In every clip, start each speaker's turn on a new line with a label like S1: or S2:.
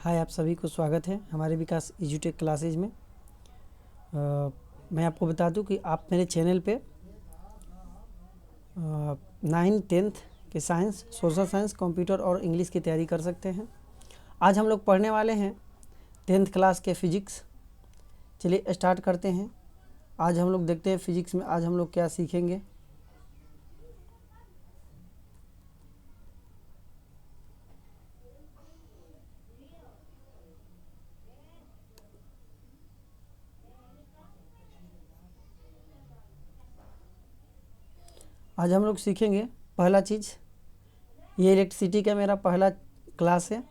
S1: हाय, आप सभी को स्वागत है हमारे विकास एजुटेक क्लासेज में। मैं आपको बता दूं कि आप मेरे चैनल पे 9th 10th के साइंस, सोशल साइंस, कंप्यूटर और इंग्लिश की तैयारी कर सकते हैं। आज हम लोग पढ़ने वाले हैं 10th क्लास के फिजिक्स। चलिए स्टार्ट करते हैं। आज हम लोग देखते हैं फिजिक्स में आज हम लोग क्या सीखेंगे। आज हम लोग सीखेंगे पहला चीज़, ये इलेक्ट्रिसिटी का मेरा पहला क्लास है।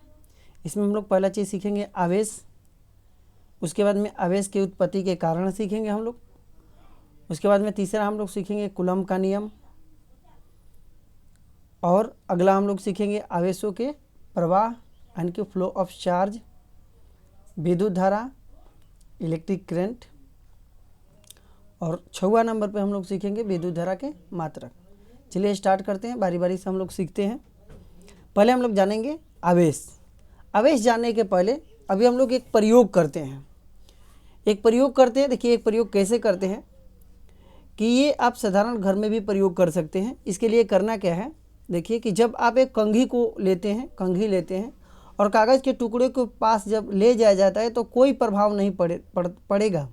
S1: इसमें हम लोग पहला चीज़ सीखेंगे आवेश। उसके बाद में आवेश की उत्पत्ति के कारण सीखेंगे हम लोग। उसके बाद में तीसरा हम लोग सीखेंगे कूलम का नियम। और अगला हम लोग सीखेंगे आवेशों के प्रवाह यानी कि फ्लो ऑफ चार्ज, विद्युत धारा, इलेक्ट्रिक करंट। और 6वां नंबर पे हम लोग सीखेंगे विद्युत धारा के मात्रक। चलिए स्टार्ट करते हैं, बारी बारी से हम लोग सीखते हैं। पहले हम लोग जानेंगे आवेश। आवेश जानने के पहले अभी हम लोग एक प्रयोग करते हैं। देखिए एक प्रयोग कैसे करते हैं कि ये आप साधारण घर में भी प्रयोग कर सकते हैं। इसके लिए करना क्या है, देखिए कि जब आप एक कंघी लेते हैं और कागज़ के टुकड़े के पास जब ले जाया जाता है तो कोई प्रभाव नहीं पड़ेगा,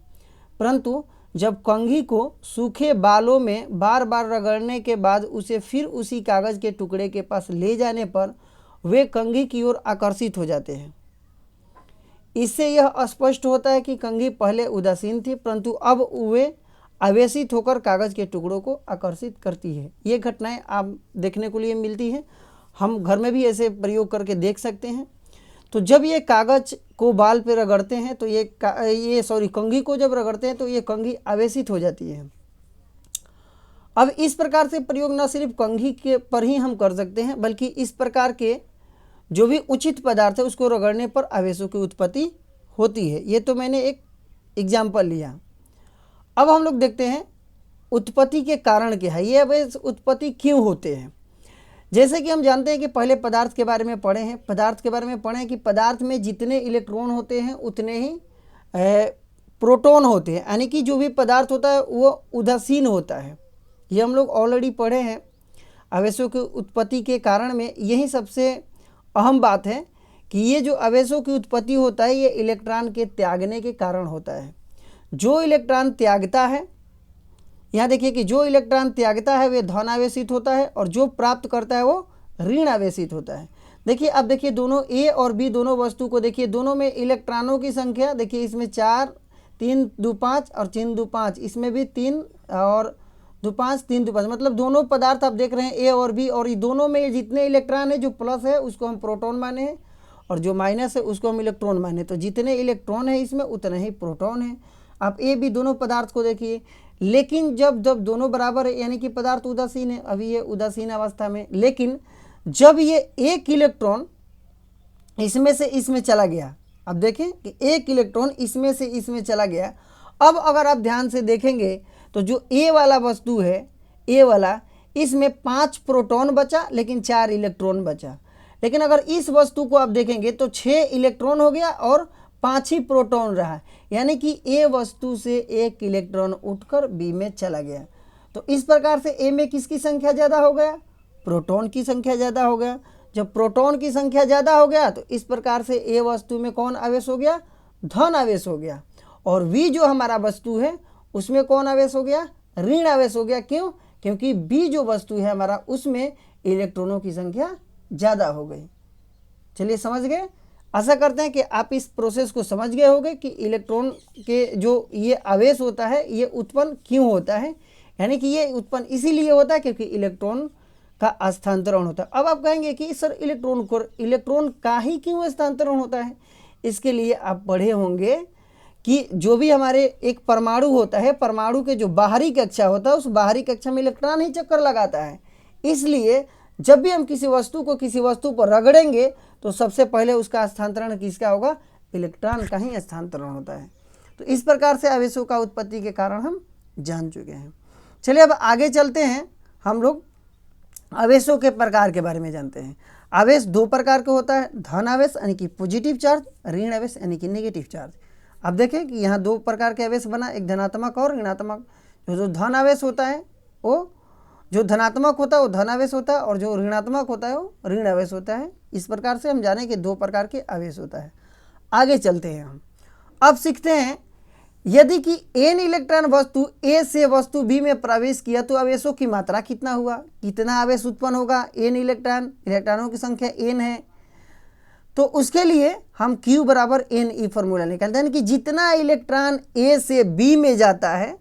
S1: परंतु जब कंघी को सूखे बालों में बार बार रगड़ने के बाद उसे फिर उसी कागज़ के टुकड़े के पास ले जाने पर वे कंघी की ओर आकर्षित हो जाते हैं। इससे यह स्पष्ट होता है कि कंघी पहले उदासीन थी, परंतु अब वे आवेशित होकर कागज़ के टुकड़ों को आकर्षित करती है। ये घटनाएं आप देखने को लिए मिलती हैं। हम घर में भी ऐसे प्रयोग करके देख सकते हैं। तो जब ये कागज़ को बाल पे रगड़ते हैं तो कंघी को जब रगड़ते हैं तो ये कंघी आवेशित हो जाती है। अब इस प्रकार से प्रयोग न सिर्फ कंघी के पर ही हम कर सकते हैं, बल्कि इस प्रकार के जो भी उचित पदार्थ है उसको रगड़ने पर आवेशों की उत्पत्ति होती है। ये तो मैंने एक एग्जाम्पल लिया। अब हम लोग देखते हैं उत्पत्ति के कारण क्या है, ये आवेश उत्पत्ति क्यों होते हैं। जैसे कि हम जानते हैं कि पहले पदार्थ के बारे में पढ़े हैं कि पदार्थ में जितने इलेक्ट्रॉन होते हैं उतने ही प्रोटॉन होते हैं, यानी कि जो भी पदार्थ होता है वो उदासीन होता है। ये हम लोग ऑलरेडी पढ़े हैं। आवेशों की उत्पत्ति के कारण में यही सबसे अहम बात है कि ये जो आवेशों की उत्पत्ति होता है ये इलेक्ट्रॉन के त्यागने के कारण होता है। जो इलेक्ट्रॉन त्यागता है, यहाँ देखिए कि जो इलेक्ट्रॉन त्यागता है वे धन आवेशित होता है और जो प्राप्त करता है वो ऋण आवेशित होता है। देखिए अब देखिए दोनों ए और बी दोनों वस्तु को देखिए, दोनों में इलेक्ट्रॉनों की संख्या देखिए, इसमें 4 3 2 5 और 3 2 5, इसमें भी 3 और 2 5 3 2 5, मतलब दोनों पदार्थ आप देख रहे हैं ए और बी, और ये दोनों में जितने इलेक्ट्रॉन है, जो प्लस है उसको हम प्रोटॉन माने हैं और जो माइनस है उसको हम इलेक्ट्रॉन माने। तो जितने इलेक्ट्रॉन है इसमें उतने ही प्रोटॉन है। आप ए बी दोनों पदार्थ को देखिए, लेकिन जब दोनों बराबर है यानी कि पदार्थ उदासीन है, अभी ये उदासीन अवस्था में, लेकिन जब ये एक इलेक्ट्रॉन इसमें से इसमें चला गया, अब देखें कि एक इलेक्ट्रॉन इसमें से इसमें चला गया। अब अगर आप ध्यान से देखेंगे तो जो ए वाला वस्तु है, ए वाला, इसमें 5 प्रोटॉन बचा लेकिन 4 इलेक्ट्रॉन बचा। लेकिन अगर इस वस्तु को आप देखेंगे तो 6 इलेक्ट्रॉन हो गया और 5 ही प्रोटॉन रहा, यानी कि ए वस्तु से एक इलेक्ट्रॉन उठकर बी में चला गया। तो इस प्रकार से ए में किसकी संख्या ज़्यादा हो गया, प्रोटॉन की संख्या ज़्यादा हो गया। जब प्रोटॉन की संख्या ज़्यादा हो गया तो इस प्रकार से ए वस्तु में कौन आवेश हो गया, धन आवेश हो गया। और बी जो हमारा वस्तु है उसमें कौन आवेश हो गया, ऋण आवेश हो गया। क्यों, क्योंकि बी जो वस्तु है हमारा उसमें इलेक्ट्रॉनों की संख्या ज़्यादा हो गई। चलिए समझ गए। आशा करते हैं कि आप इस प्रोसेस को समझ गए होंगे कि इलेक्ट्रॉन के जो ये आवेश होता है ये उत्पन्न क्यों होता है, यानी कि ये उत्पन्न इसीलिए होता है क्योंकि इलेक्ट्रॉन का स्थानांतरण होता है। अब आप कहेंगे कि सर इलेक्ट्रॉन का ही क्यों स्थानांतरण होता है। इसके लिए आप पढ़े होंगे कि जो भी हमारे एक परमाणु होता है, परमाणु के जो बाहरी कक्षा होता है उस बाहरी कक्षा में इलेक्ट्रॉन ही चक्कर लगाता है। इसलिए जब भी हम किसी वस्तु पर रगड़ेंगे तो सबसे पहले उसका स्थानांतरण किसका होगा, इलेक्ट्रॉन का ही स्थानांतरण होता है। तो इस प्रकार से आवेशों का उत्पत्ति के कारण हम जान चुके हैं। चलिए अब आगे चलते हैं, हम लोग आवेशों के प्रकार के बारे में जानते हैं। आवेश दो प्रकार का होता है, धन आवेश यानी कि पॉजिटिव चार्ज, ऋण आवेश यानी कि नेगेटिव चार्ज। अब देखें कि यहाँ दो प्रकार के आवेश बना, एक धनात्मक और ऋणात्मक। जो धन आवेश होता है वो, जो धनात्मक होता है वो धन आवेश होता है, और जो ऋणात्मक होता है वो ऋण आवेश होता है। इस प्रकार से हम जाने कि दो प्रकार के आवेश होता है। आगे चलते हैं हम, अब सीखते हैं यदि कि n इलेक्ट्रॉन वस्तु A से वस्तु B में प्रवेश किया तो आवेशों की मात्रा कितना हुआ, कितना आवेश उत्पन्न होगा। n इलेक्ट्रॉनों की संख्या n है, तो उसके लिए हम Q बराबर n ई फॉर्मूला निकालते हैं कि जितना इलेक्ट्रॉन A से B में जाता है,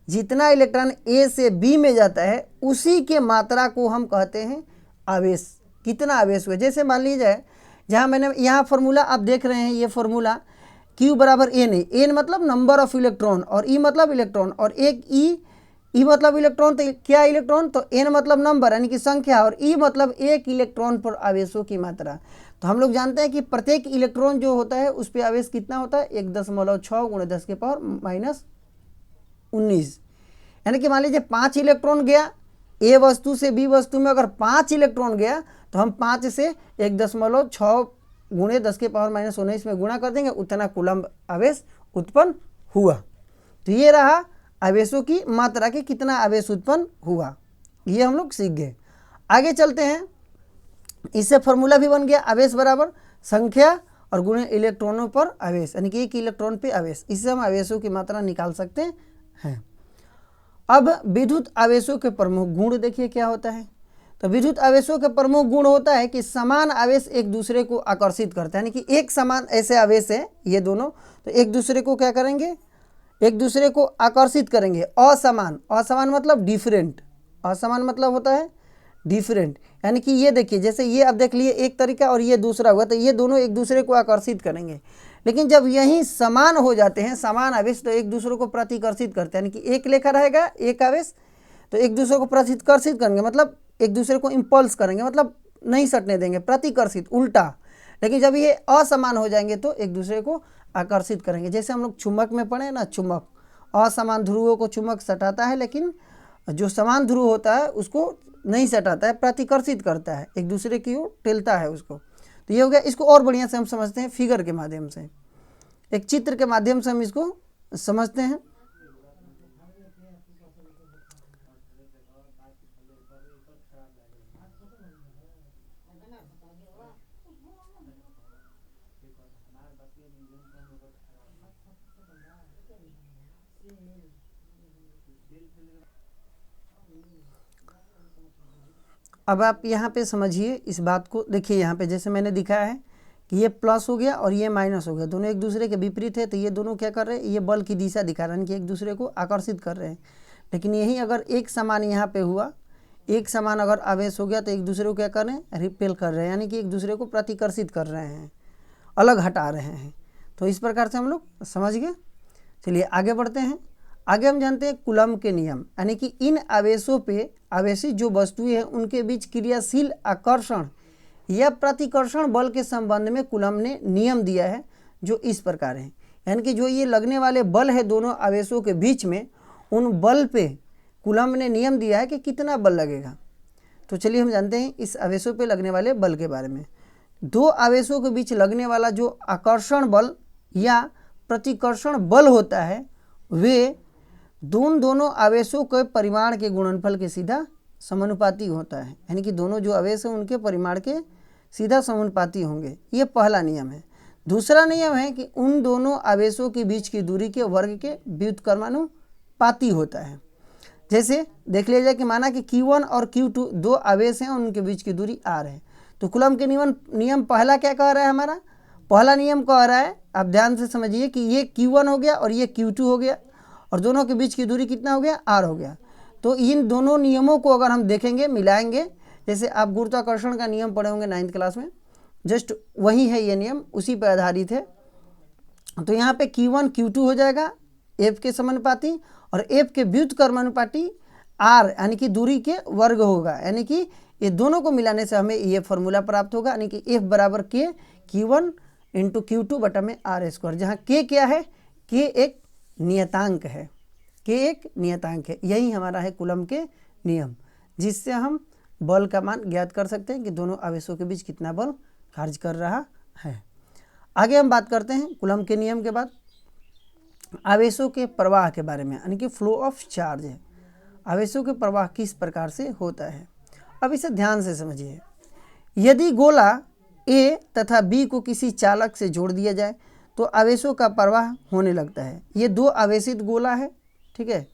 S1: जितना इलेक्ट्रॉन A से B में जाता है उसी के मात्रा को हम कहते हैं आवेश। कितना आवेश हुआ, जैसे मान लीजिए जहाँ मैंने यहाँ फॉर्मूला आप देख रहे हैं, ये फॉर्मूला Q बराबर n है। n मतलब नंबर ऑफ इलेक्ट्रॉन और E मतलब इलेक्ट्रॉन, और एक E मतलब इलेक्ट्रॉन, तो क्या इलेक्ट्रॉन, तो n मतलब नंबर यानी कि संख्या, और E मतलब एक इलेक्ट्रॉन पर आवेशों की मात्रा। तो हम लोग जानते हैं कि प्रत्येक इलेक्ट्रॉन जो होता है उस पर आवेश कितना होता है, 1.6 गुणे 10 के पावर माइनस 19। यानी कि मान लीजिए 5 इलेक्ट्रॉन गया A वस्तु से B वस्तु में, अगर 5 इलेक्ट्रॉन गया तो हम 5 से 1.6 गुणे 10 के पावर माइनस 19 में गुणा कर देंगे, उतना कूलम्ब आवेश उत्पन्न हुआ। तो ये रहा आवेशों की मात्रा के कितना आवेश उत्पन्न हुआ, ये हम लोग सीख गए। आगे चलते हैं, इससे फॉर्मूला भी बन गया, आवेश बराबर संख्या और गुणे इलेक्ट्रॉनों पर आवेश, यानी कि एक इलेक्ट्रॉन पे आवेश। इससे हम आवेशों की मात्रा निकाल सकते हैं। अब विद्युत आवेशों के प्रमुख गुण देखिए क्या होता है। तो विद्युत आवेशों के प्रमुख गुण होता है कि समान आवेश एक दूसरे को आकर्षित करते हैं, यानी कि एक समान ऐसे आवेश है ये दोनों, तो एक दूसरे को क्या करेंगे, एक दूसरे को आकर्षित करेंगे। असमान मतलब डिफरेंट, असमान मतलब होता है डिफरेंट, यानी कि ये देखिए जैसे ये अब देख लिए एक तरीका और ये दूसरा हुआ, तो ये दोनों एक दूसरे को आकर्षित करेंगे। लेकिन जब यही समान हो जाते हैं, समान आवेश, तो एक दूसरे को प्रतिकर्षित करते हैं, यानी कि एक लेखा रहेगा एक आवेश, तो एक दूसरे को प्रतिकर्षित करेंगे, मतलब एक दूसरे को इम्पल्स करेंगे, मतलब नहीं सटने देंगे, प्रतिकर्षित उल्टा। लेकिन जब ये असमान हो जाएंगे तो एक दूसरे को आकर्षित करेंगे। जैसे हम लोग चुंबक में पढ़े ना, चुंबक असमान ध्रुवों को चुंबक सटाता है, लेकिन जो समान ध्रुव होता है उसको नहीं सटाता है, प्रतिकर्षित करता है, एक दूसरे की ओर टिलता है उसको। तो ये हो गया। इसको और बढ़िया से हम समझते हैं फिगर के माध्यम से, एक चित्र के माध्यम से हम इसको समझते हैं। अब आप यहाँ पे समझिए इस बात को, देखिए यहाँ पे जैसे मैंने दिखाया है कि ये प्लस हो गया और ये माइनस हो गया, दोनों एक दूसरे के विपरीत है, तो ये दोनों क्या कर रहे हैं, ये बल की दिशा दिखा रहे हैं कि एक दूसरे को आकर्षित कर रहे हैं। लेकिन यही अगर एक समान यहाँ पे हुआ, एक समान अगर आवेश हो गया तो एक दूसरे को क्या कर रहे हैं, रिपेल कर रहे हैं, यानी कि एक दूसरे को प्रतिकर्षित कर रहे हैं, अलग हटा रहे हैं। तो इस प्रकार से हम लोग समझ गए। चलिए आगे बढ़ते हैं। आगे हम जानते हैं कूलम्ब के नियम, यानी कि इन आवेशों पे आवेशित जो वस्तुएं हैं उनके बीच क्रियाशील आकर्षण या प्रतिकर्षण बल के संबंध में कूलम्ब ने नियम दिया है, जो इस प्रकार है। यानी कि जो ये लगने वाले बल है दोनों आवेशों के बीच में, उन बल पे कूलम्ब ने नियम दिया है कि कितना बल लगेगा। तो चलिए हम जानते हैं इस आवेशों पे लगने वाले बल के बारे में। दो आवेशों के बीच लगने वाला जो आकर्षण बल या प्रतिकर्षण बल होता है, वे दोनों आवेशों के परिमाण के गुणनफल के सीधा समानुपाती होता है, यानी कि दोनों जो आवेश हैं उनके परिमाण के सीधा समानुपाती होंगे। ये पहला नियम है। दूसरा नियम है कि उन दोनों आवेशों के बीच की दूरी के वर्ग के व्युत्क्रमानुपाती होता है। जैसे देख लिया जाए कि माना कि Q1 और Q2 दो आवेश हैं, उनके बीच की दूरी r है। तो कूलम्ब के नियम पहला क्या कह रहा है, हमारा पहला नियम कह रहा है, आप ध्यान से समझिए कि ये Q1 हो गया और ये Q2 हो गया, और दोनों के बीच की दूरी कितना हो गया, r हो गया। तो इन दोनों नियमों को अगर हम देखेंगे, मिलाएंगे, जैसे आप गुरुत्वाकर्षण का नियम पढ़े होंगे 9th क्लास में, जस्ट वही है ये नियम, उसी पर आधारित है। तो यहाँ पे Q1 Q2 हो जाएगा F के समानुपाती, और F के व्युत्क्रमानुपाती r यानी कि दूरी के वर्ग होगा, यानी कि ये दोनों को मिलाने से हमें ये फॉर्मूला प्राप्त होगा, यानी कि F बराबर K Q1 इंटू Q2 बटा में r², जहाँ K क्या है, K एक नियतांक है, K एक नियतांक है। यही हमारा है कूलम्ब के नियम, जिससे हम बल का मान ज्ञात कर सकते हैं कि दोनों आवेशों के बीच कितना बल कार्य कर रहा है। आगे हम बात करते हैं कूलम्ब के नियम के बाद आवेशों के प्रवाह के बारे में, यानी कि फ्लो ऑफ चार्ज है। आवेशों के प्रवाह किस प्रकार से होता है, अब इसे ध्यान से समझिए। यदि गोला ए तथा बी को किसी चालक से जोड़ दिया जाए तो आवेशों का प्रवाह होने लगता है। ये दो आवेशित गोला है, ठीक है।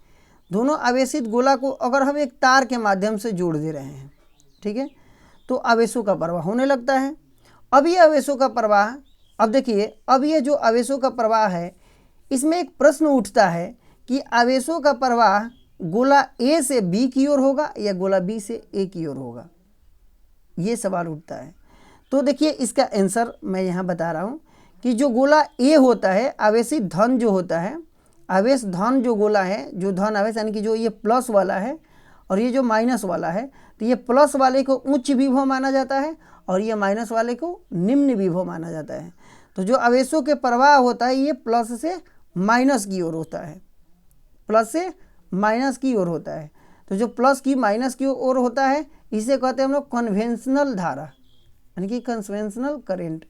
S1: दोनों आवेशित गोला को अगर हम एक तार के माध्यम से जोड़ दे रहे हैं, ठीक है, तो आवेशों का प्रवाह होने लगता है। अब ये आवेशों का प्रवाह, अब देखिए, अब ये जो आवेशों का प्रवाह है, इसमें एक प्रश्न उठता है कि आवेशों का प्रवाह गोला ए से बी की ओर होगा या गोला बी से ए की ओर होगा, ये सवाल उठता है। तो देखिए इसका आंसर मैं यहाँ बता रहा हूँ कि जो गोला ए होता है, आवेशित धन जो होता है, आवेश धन जो गोला है, जो धन आवेश यानी कि जो ये प्लस वाला है और ये जो माइनस वाला है, तो ये प्लस वाले को उच्च विभव माना जाता है और ये माइनस वाले को निम्न विभव माना जाता है। तो जो आवेशों के प्रवाह होता है ये प्लस से माइनस की ओर होता है, प्लस से माइनस की ओर होता है। तो जो प्लस की माइनस की ओर होता है इसे कहते हैं हम लोग कन्वेंशनल धारा, यानी कि कन्वेंशनल करंट।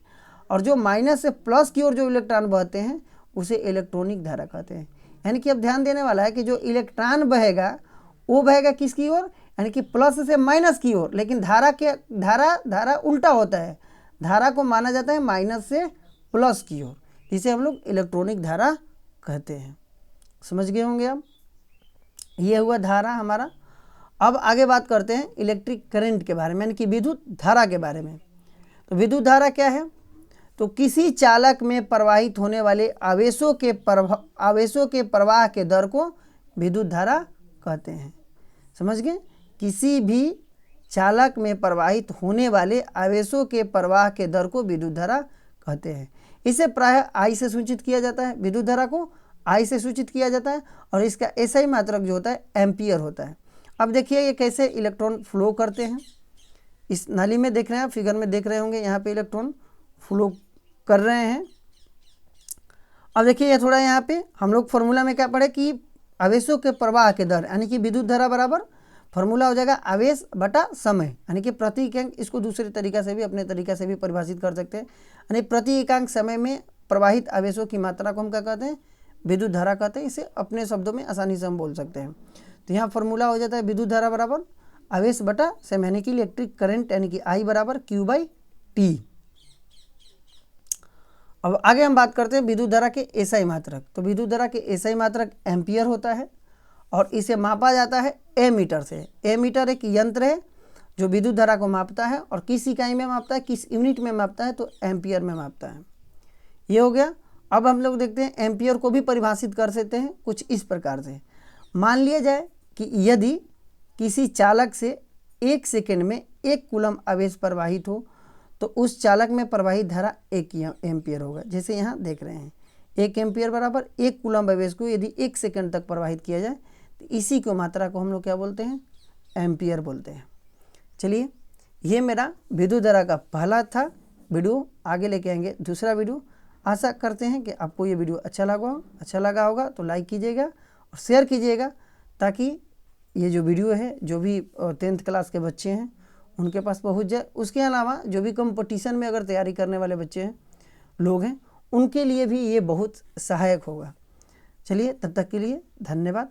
S1: और जो माइनस से प्लस की ओर जो इलेक्ट्रॉन बहते हैं उसे इलेक्ट्रॉनिक धारा कहते हैं। यानी कि अब ध्यान देने वाला है कि जो इलेक्ट्रॉन बहेगा वो बहेगा किसकी ओर, यानी कि प्लस से माइनस की ओर, लेकिन धारा उल्टा होता है। धारा को माना जाता है माइनस से प्लस की ओर, जिसे हम लोग इलेक्ट्रॉनिक धारा कहते हैं। समझ गए होंगे आप, ये हुआ धारा हमारा। अब आगे बात करते हैं इलेक्ट्रिक करंट के बारे में, यानी कि विद्युत धारा के बारे में। तो विद्युत धारा क्या है, तो किसी चालक में प्रवाहित होने वाले आवेशों के प्रवाह के दर को विद्युत धारा कहते हैं। समझ गए, किसी भी चालक में प्रवाहित होने वाले आवेशों के प्रवाह के दर को विद्युत धारा कहते हैं। इसे प्रायः आई से सूचित किया जाता है, विद्युत धारा को आई से सूचित किया जाता है और इसका एसआई मात्रक जो होता है एम्पियर होता है। अब देखिए ये कैसे इलेक्ट्रॉन फ्लो करते हैं। इस नाली में देख रहे हैं, फिगर में देख रहे होंगे, यहाँ पे इलेक्ट्रॉन फ्लो कर रहे हैं। अब देखिए ये थोड़ा यहाँ पे हम लोग फॉर्मूला में क्या पढ़े कि आवेशों के प्रवाह के दर, यानी कि विद्युत धारा बराबर फॉर्मूला हो जाएगा आवेश बटा समय, यानी कि प्रति इकांक, इसको दूसरे तरीका से भी अपने तरीका से भी परिभाषित कर सकते हैं। यानी प्रति इकांक समय में प्रवाहित आवेशों की मात्रा को हम क्या कहते हैं, विद्युत धारा कहते हैं। इसे अपने शब्दों में आसानी से हम बोल सकते हैं। तो यहाँ फॉर्मूला हो जाता है विद्युत धारा बराबर आवेश बटा समय, यानी कि इलेक्ट्रिक करंट, यानी कि आई बराबर Q/T। अब आगे हम बात करते हैं विद्युत धारा के एसआई मात्रक। तो विद्युत धारा के एसआई मात्रक एम्पियर होता है और इसे मापा जाता है एमीटर से। एमीटर एक यंत्र है जो विद्युत धारा को मापता है और किस इकाई में मापता है, किस यूनिट में मापता है, तो एम्पियर में मापता है। ये हो गया। अब हम लोग देखते हैं एम्पियर को भी परिभाषित कर सकते हैं कुछ इस प्रकार से। मान लिया जाए कि यदि किसी चालक से 1 सेकेंड में 1 कूलम्ब आवेश प्रवाहित हो तो उस चालक में प्रवाहित धारा 1 एम्पियर होगा। जैसे यहाँ देख रहे हैं 1 एम्पियर बराबर 1 कूलम्ब आवेश को यदि 1 सेकेंड तक प्रवाहित किया जाए तो इसी को मात्रा को हम लोग क्या बोलते हैं, एम्पियर बोलते हैं। चलिए ये मेरा विद्युत धारा का पहला था वीडियो, आगे लेके आएंगे दूसरा वीडियो। आशा करते हैं कि आपको ये वीडियो अच्छा लगा होगा तो लाइक कीजिएगा और शेयर कीजिएगा ताकि ये जो वीडियो है जो भी 10th क्लास के बच्चे हैं उनके पास पहुंच जाए। उसके अलावा जो भी कंपटीशन में अगर तैयारी करने वाले बच्चे हैं, लोग हैं, उनके लिए भी ये बहुत सहायक होगा। चलिए तब तक के लिए धन्यवाद।